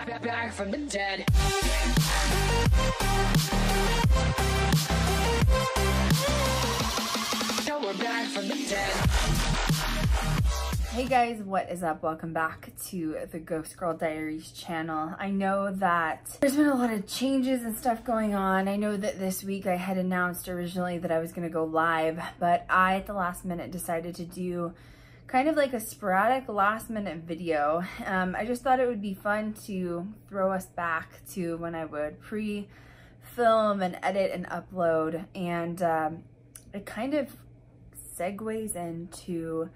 back from the dead. No, we're back from the dead. Hey guys, what is up? Welcome back to the Ghost Girl Diaries channel. I know that there's been a lot of changes and stuff going on. I know that this week I had announced originally that I was gonna go live, but I at the last minute decided to do kind of like a sporadic last minute video. I just thought it would be fun to throw us back to when I would pre-film and edit and upload, and it kind of segues into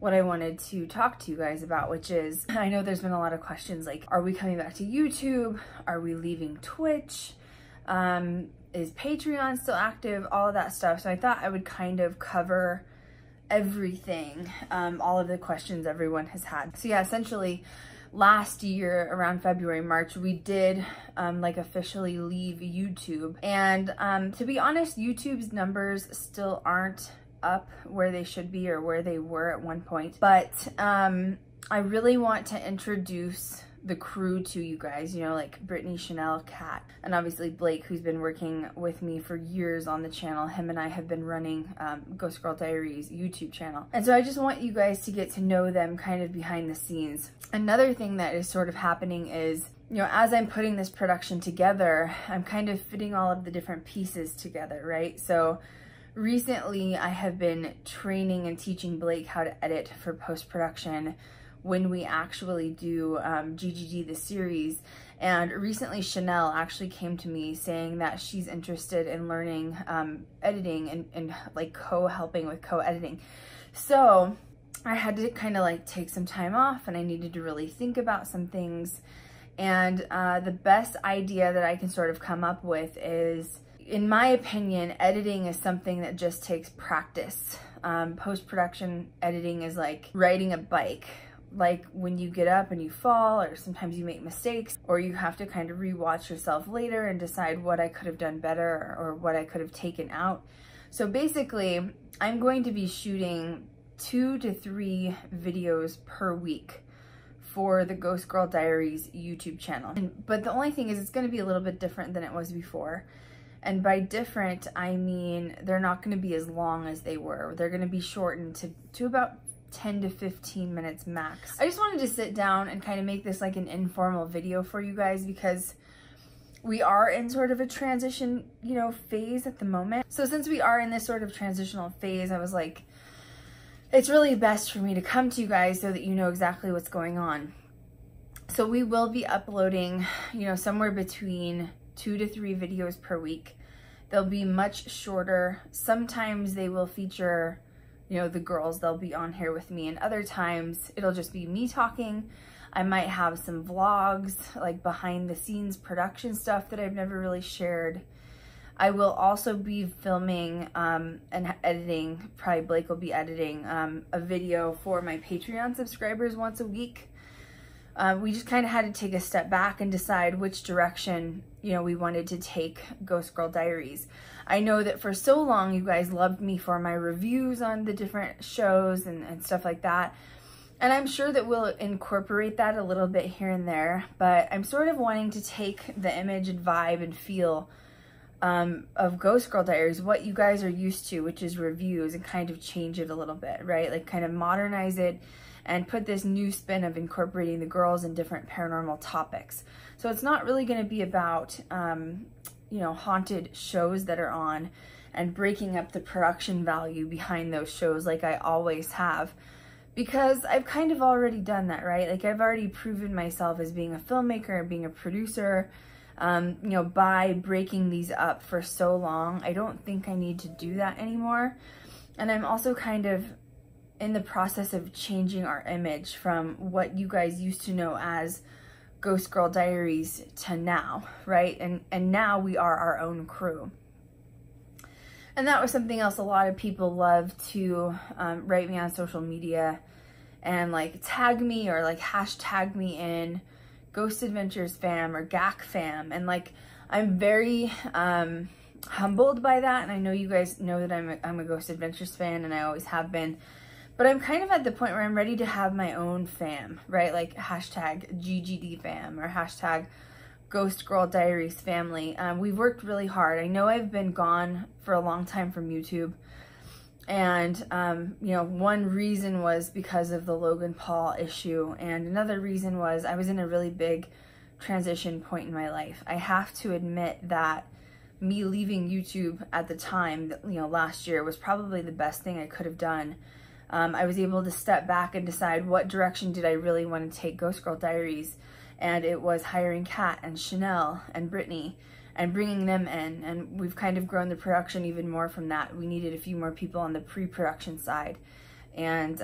what I wanted to talk to you guys about, which is, I know there's been a lot of questions like, are we coming back to YouTube? Are we leaving Twitch? Is Patreon still active? All of that stuff. So I thought I would kind of cover everything, all of the questions everyone has had. So yeah, essentially last year around February, March, we did like officially leave YouTube. And to be honest, YouTube's numbers still aren't up where they should be or where they were at one point, but I really want to introduce the crew to you guys, you know, like Brittany, Chanel, Kat, and obviously Blake, who's been working with me for years on the channel. Him and I have been running Ghost Girl Diaries YouTube channel, and so I just want you guys to get to know them kind of behind the scenes. Another thing that is sort of happening is, you know, as I'm putting this production together, I'm kind of fitting all of the different pieces together, right? So recently, I have been training and teaching Blake how to edit for post-production when we actually do GGG the series. And recently, Chanel actually came to me saying that she's interested in learning editing and like co-helping with co-editing. So I had to kind of like take some time off, and I needed to really think about some things. And the best idea that I can sort of come up with is, in my opinion, editing is something that just takes practice. Post-production editing is like riding a bike. Like when you get up and you fall, or sometimes you make mistakes, or you have to kind of rewatch yourself later and decide what I could have done better or what I could have taken out. So basically, I'm going to be shooting 2 to 3 videos per week for the Ghost Girl Diaries YouTube channel. But the only thing is, it's going to be a little bit different than it was before. And by different, I mean they're not going to be as long as they were. They're going to be shortened to about 10 to 15 minutes max. I just wanted to sit down and kind of make this like an informal video for you guys, because we are in sort of a transition, you know, phase at the moment. So since we are in this sort of transitional phase, I was like, it's really best for me to come to you guys so that you know exactly what's going on. So we will be uploading, you know, somewhere between 2 to 3 videos per week. They'll be much shorter. Sometimes they will feature, you know, the girls, they'll be on here with me, and other times it'll just be me talking. I might have some vlogs, like behind the scenes production stuff that I've never really shared. I will also be filming and editing, probably Blake will be editing a video for my Patreon subscribers once a week. We just kind of had to take a step back and decide which direction, you know, we wanted to take Ghost Girl Diaries. I know that for so long you guys loved me for my reviews on the different shows and stuff like that. And I'm sure that we'll incorporate that a little bit here and there, but I'm sort of wanting to take the image and vibe and feel of Ghost Girl Diaries, what you guys are used to, which is reviews, and kind of change it a little bit, right? Like kind of modernize it and put this new spin of incorporating the girls in different paranormal topics. So it's not really going to be about, you know, haunted shows that are on and breaking up the production value behind those shows like I always have, because I've kind of already done that, right? Like I've already proven myself as being a filmmaker and being a producer, you know, by breaking these up for so long. I don't think I need to do that anymore. And I'm also kind of in the process of changing our image from what you guys used to know as Ghost Girl Diaries to now, right? And now we are our own crew. And that was something else a lot of people love to write me on social media and like tag me or like hashtag me in Ghost Adventures fam or GAC fam. And like, I'm very humbled by that. And I know you guys know that I'm a Ghost Adventures fan, and I always have been. But I'm kind of at the point where I'm ready to have my own fam, right? Like hashtag GGD fam or hashtag Ghost Girl Diaries family. We've worked really hard. I know I've been gone for a long time from YouTube. And, you know, one reason was because of the Logan Paul issue. And another reason was I was in a really big transition point in my life. I have to admit that me leaving YouTube at the time, you know, last year was probably the best thing I could have done. I was able to step back and decide what direction did I really want to take Ghost Girl Diaries. And it was hiring Kat and Chanel and Brittany and bringing them in. And we've kind of grown the production even more from that. We needed a few more people on the pre-production side. And,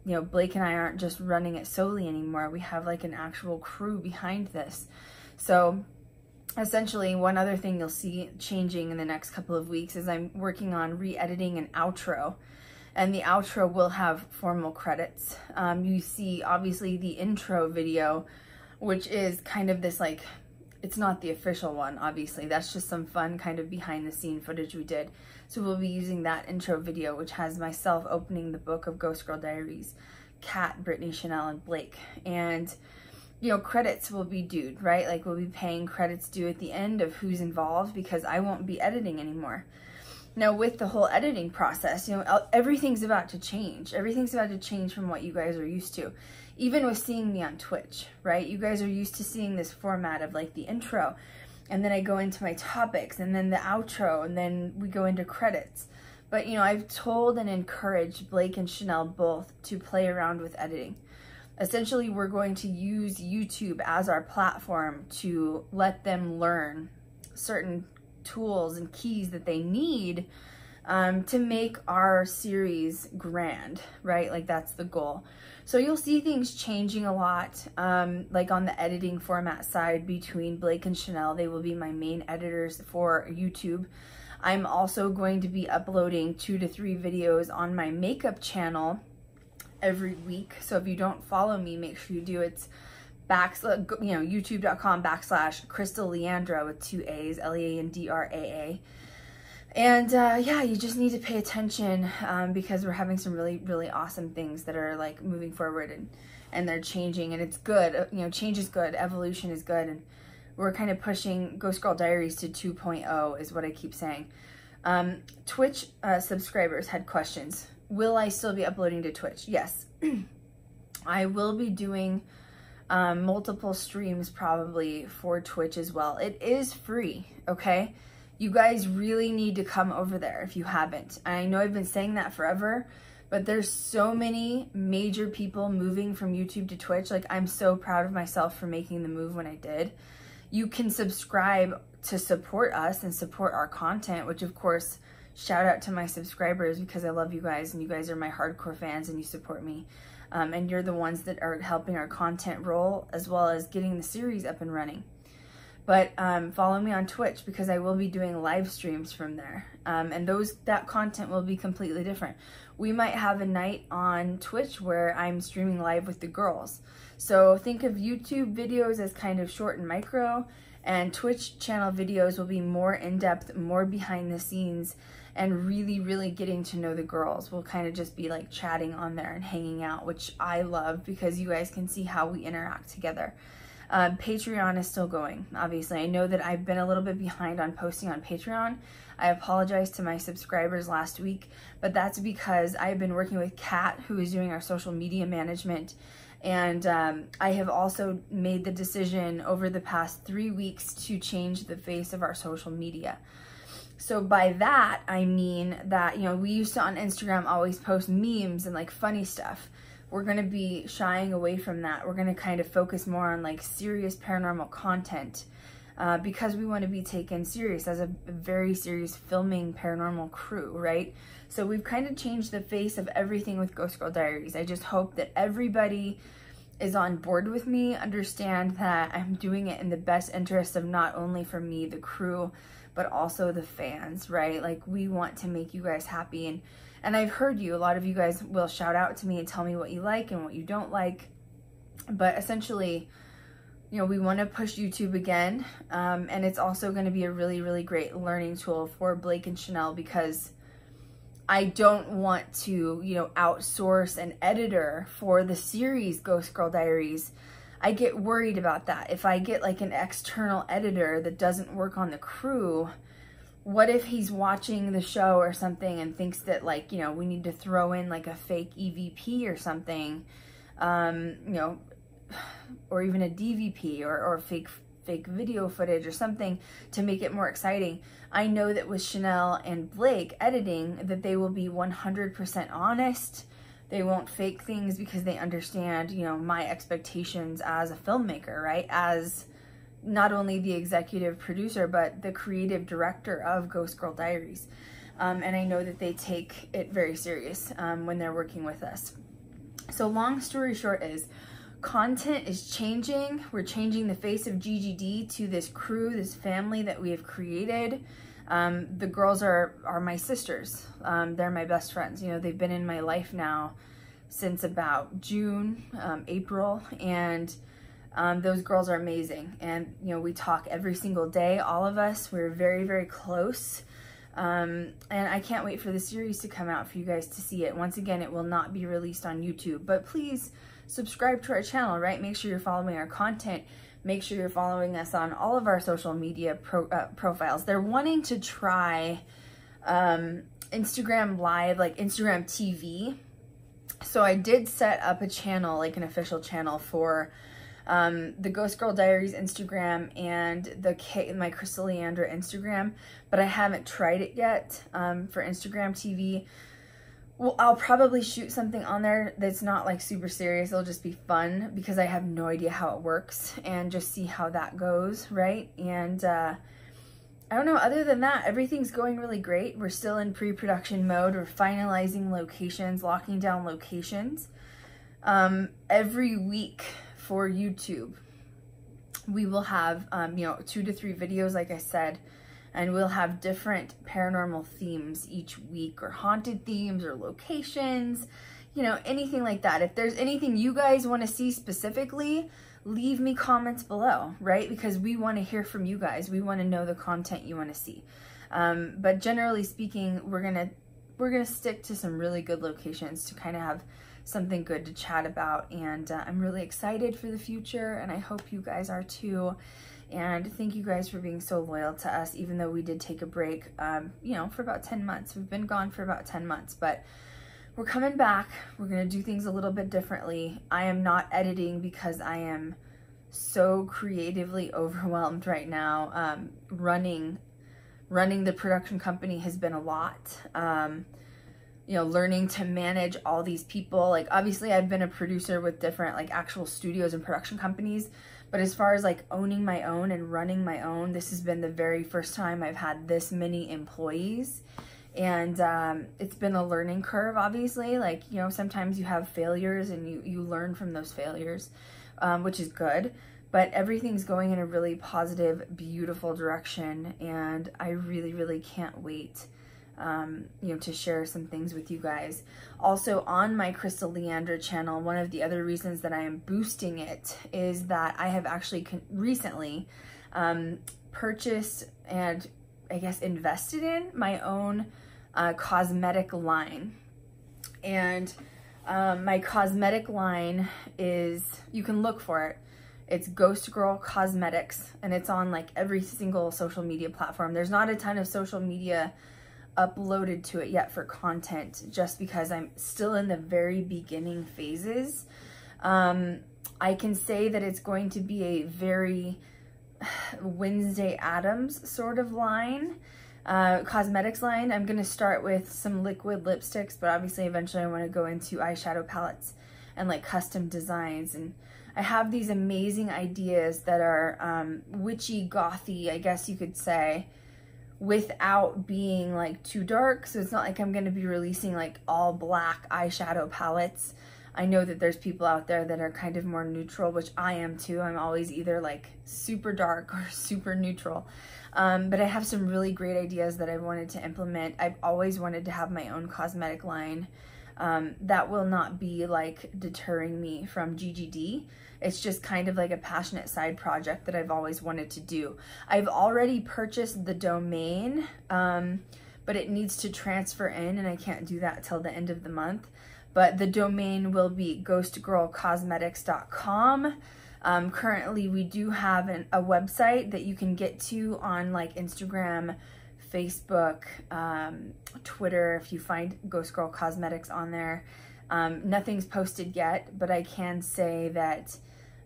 you know, Blake and I aren't just running it solely anymore. We have like an actual crew behind this. So essentially, one other thing you'll see changing in the next couple of weeks is I'm working on re-editing an outro. And the outro will have formal credits. You see, obviously, the intro video, which is kind of this, like, it's not the official one, obviously. That's just some fun kind of behind-the-scene footage we did. So we'll be using that intro video, which has myself opening the book of Ghost Girl Diaries, Kat, Brittany, Chanel, and Blake. And, you know, credits will be due, right? Like, we'll be paying credits due at the end of who's involved because I won't be editing anymore. Now, with the whole editing process, you know, everything's about to change. Everything's about to change from what you guys are used to. Even with seeing me on Twitch, right? You guys are used to seeing this format of like the intro, and then I go into my topics, and then the outro, and then we go into credits. But, you know, I've told and encouraged Blake and Chanel both to play around with editing. Essentially, we're going to use YouTube as our platform to let them learn certain tools and keys that they need to make our series grand, right? Like, that's the goal. So you'll see things changing a lot, like on the editing format side between Blake and Chanel. They will be my main editors for YouTube. I'm also going to be uploading 2 to 3 videos on my makeup channel every week. So if you don't follow me, make sure you do. It's youtube.com/Krystal Leandra with 2 A's, Leandraa. And yeah, you just need to pay attention because we're having some really, really awesome things that are like moving forward, and they're changing, and it's good. You know, change is good, evolution is good, and we're kind of pushing Ghost Girl Diaries to 2.0 is what I keep saying. Twitch subscribers had questions. Will I still be uploading to Twitch? Yes. I will be doing multiple streams probably for Twitch as well. It is free, okay? You guys really need to come over there if you haven't. I know I've been saying that forever, but there's so many major people moving from YouTube to Twitch. Like, I'm so proud of myself for making the move when I did. You can subscribe to support us and support our content, which of course, shout out to my subscribers because I love you guys, and you guys are my hardcore fans and you support me. And you're the ones that are helping our content roll as well as getting the series up and running. But follow me on Twitch because I will be doing live streams from there. And that content will be completely different. We might have a night on Twitch where I'm streaming live with the girls. So think of YouTube videos as kind of short and micro, and Twitch channel videos will be more in-depth, more behind the scenes, and really, really getting to know the girls. We'll kind of just be like chatting on there and hanging out, which I love because you guys can see how we interact together. Patreon is still going, obviously. I know that I've been a little bit behind on posting on Patreon. I apologize to my subscribers last week, but that's because I've been working with Kat, who is doing our social media management, and I have also made the decision over the past 3 weeks to change the face of our social media. So by that, I mean that, you know, we used to on Instagram always post memes and like funny stuff. We're going to be shying away from that. We're going to kind of focus more on like serious paranormal content because we want to be taken serious as a very serious filming paranormal crew, right? So we've kind of changed the face of everything with Ghost Girl Diaries. I just hope that everybody is on board with me, understand that I'm doing it in the best interest of not only for me, the crew, but also the fans, right? Like, we want to make you guys happy, and I've heard you. A lot of you guys will shout out to me and tell me what you like and what you don't like. But essentially, you know, we want to push YouTube again. And it's also going to be a really, really great learning tool for Blake and Chanel because I don't want to, you know, outsource an editor for the series Ghost Girl Diaries. I get worried about that. If I get like an external editor that doesn't work on the crew, what if he's watching the show or something and thinks that, like, you know, we need to throw in like a fake EVP or something, you know, or even a DVP or fake video footage or something to make it more exciting. I know that with Chanel and Blake editing, that they will be 100% honest. They won't fake things because they understand, you know, my expectations as a filmmaker, right? As not only the executive producer, but the creative director of Ghost Girl Diaries. And I know that they take it very serious when they're working with us. So long story short is, content is changing. We're changing the face of GGD to this crew, this family that we have created. The girls are my sisters. They're my best friends. You know, they've been in my life now since about June, April, and those girls are amazing. And, you know, we talk every single day, all of us. We're very, very close. And I can't wait for the series to come out for you guys to see it. Once again, it will not be released on YouTube, but please subscribe to our channel, right? Make sure you're following our content. Make sure you're following us on all of our social media profiles. They're wanting to try Instagram Live, like Instagram TV. So I did set up a channel, like an official channel for the Ghost Girl Diaries Instagram and my Krystal Leandra Instagram, but I haven't tried it yet for Instagram TV. Well, I'll probably shoot something on there that's not like super serious. It'll just be fun because I have no idea how it works, and just see how that goes, right? And I don't know, other than that, everything's going really great. We're still in pre-production mode. We're finalizing locations, locking down locations. Every week for YouTube, we will have, you know, 2 to 3 videos, like I said, and we'll have different paranormal themes each week, or haunted themes, or locations, you know, anything like that. If there's anything you guys want to see specifically, leave me comments below, right? Because we want to hear from you guys. We want to know the content you want to see. But generally speaking, we're gonna stick to some really good locations to kind of have something good to chat about. And I'm really excited for the future, and I hope you guys are too. And thank you guys for being so loyal to us, even though we did take a break, you know, for about 10 months. We've been gone for about 10 months, but we're coming back. We're going to do things a little bit differently. I am not editing because I am so creatively overwhelmed right now. Running the production company has been a lot. You know, learning to manage all these people. Like, obviously I've been a producer with different like actual studios and production companies, but as far as like owning my own and running my own, this has been the very first time I've had this many employees. And it's been a learning curve, obviously. Like, you know, sometimes you have failures and you learn from those failures, which is good. But everything's going in a really positive, beautiful direction. And I really, really can't wait, you know, to share some things with you guys. Also, on my Krystal Leandra channel, one of the other reasons that I am boosting it is that I have actually recently purchased and, I guess, invested in my own cosmetic line. And my cosmetic line is, you can look for it. It's Ghost Girl Cosmetics, and it's on like every single social media platform. There's not a ton of social media uploaded to it yet for content, just because I'm still in the very beginning phases. I can say that it's going to be a very Wednesday Addams sort of line, cosmetics line. I'm going to start with some liquid lipsticks, but obviously eventually I want to go into eyeshadow palettes and like custom designs. And I have these amazing ideas that are witchy, gothy, I guess you could say, without being like too dark. So it's not like I'm going to be releasing like all black eyeshadow palettes. I know that there's people out there that are kind of more neutral, which I am too. I'm always either like super dark or super neutral. But I have some really great ideas that I wanted to implement. I've always wanted to have my own cosmetic line. That will not be like deterring me from GGD. It's just kind of like a passionate side project that I've always wanted to do. I've already purchased the domain, but it needs to transfer in, and I can't do that till the end of the month. But the domain will be ghostgirlcosmetics.com. Currently, we do have a website that you can get to on like Instagram, Facebook, Twitter, if you find Ghost Girl Cosmetics on there. Nothing's posted yet, but I can say that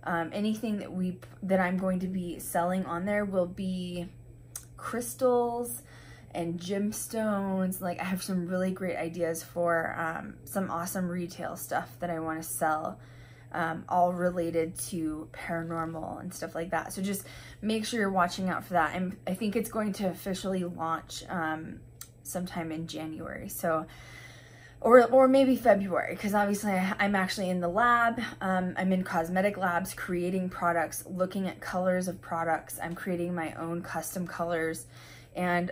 anything that I'm going to be selling on there will be crystals and gemstones. Like, I have some really great ideas for some awesome retail stuff that I want to sell, all related to paranormal and stuff like that. So just make sure you're watching out for that. I think it's going to officially launch sometime in January, so or maybe February, because obviously I'm actually in the lab. I'm in cosmetic labs creating products, looking at colors of products. I'm creating my own custom colors. And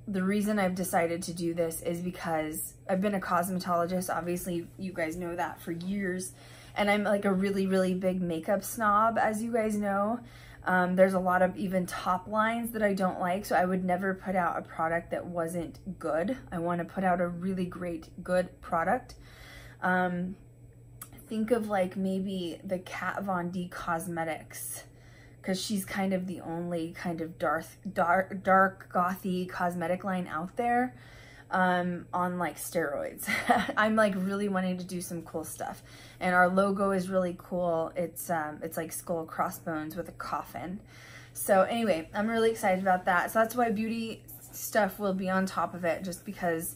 the reason I've decided to do this is because I've been a cosmetologist. Obviously, you guys know that, for years. And I'm like a really, really big makeup snob, as you guys know. There's a lot of even top lines that I don't like, so I would never put out a product that wasn't good. I want to put out a really great, good product. Think of like maybe the Kat Von D Cosmetics, because she's kind of the only kind of dark gothy cosmetic line out there, on like steroids. I'm like really wanting to do some cool stuff, and our logo is really cool. It's like skull crossbones with a coffin. So anyway, I'm really excited about that. So that's why beauty stuff will be on top of it, just because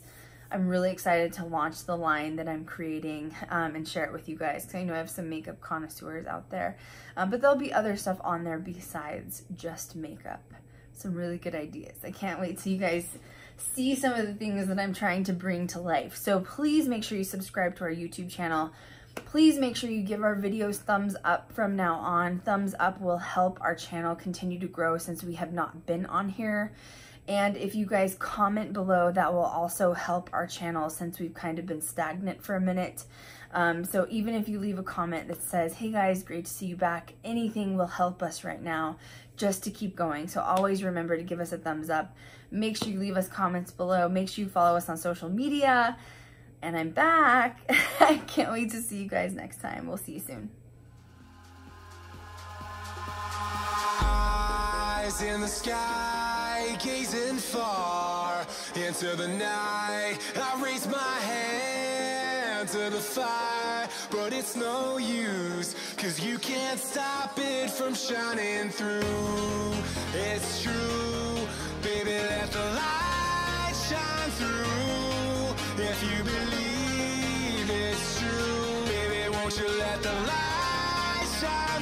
I'm really excited to launch the line that I'm creating and share it with you guys, because I know I have some makeup connoisseurs out there. But there'll be other stuff on there besides just makeup. Some really good ideas. I can't wait till you guys see some of the things that I'm trying to bring to life. So please make sure you subscribe to our YouTube channel. Please make sure you give our videos thumbs up from now on. Thumbs up will help our channel continue to grow, since we have not been on here. And if you guys comment below, that will also help our channel, since we've kind of been stagnant for a minute. So even if you leave a comment that says, hey guys, great to see you back, anything will help us right now just to keep going. So always remember to give us a thumbs up. Make sure you leave us comments below. Make sure you follow us on social media. And I'm back. I can't wait to see you guys next time. We'll see you soon. Eyes in the sky, gazing far into the night. I raise my hand to the fire, but it's no use, 'cause you can't stop it from shining through. It's true, baby, let the light shine through. If you believe it's true, baby, won't you let the light shine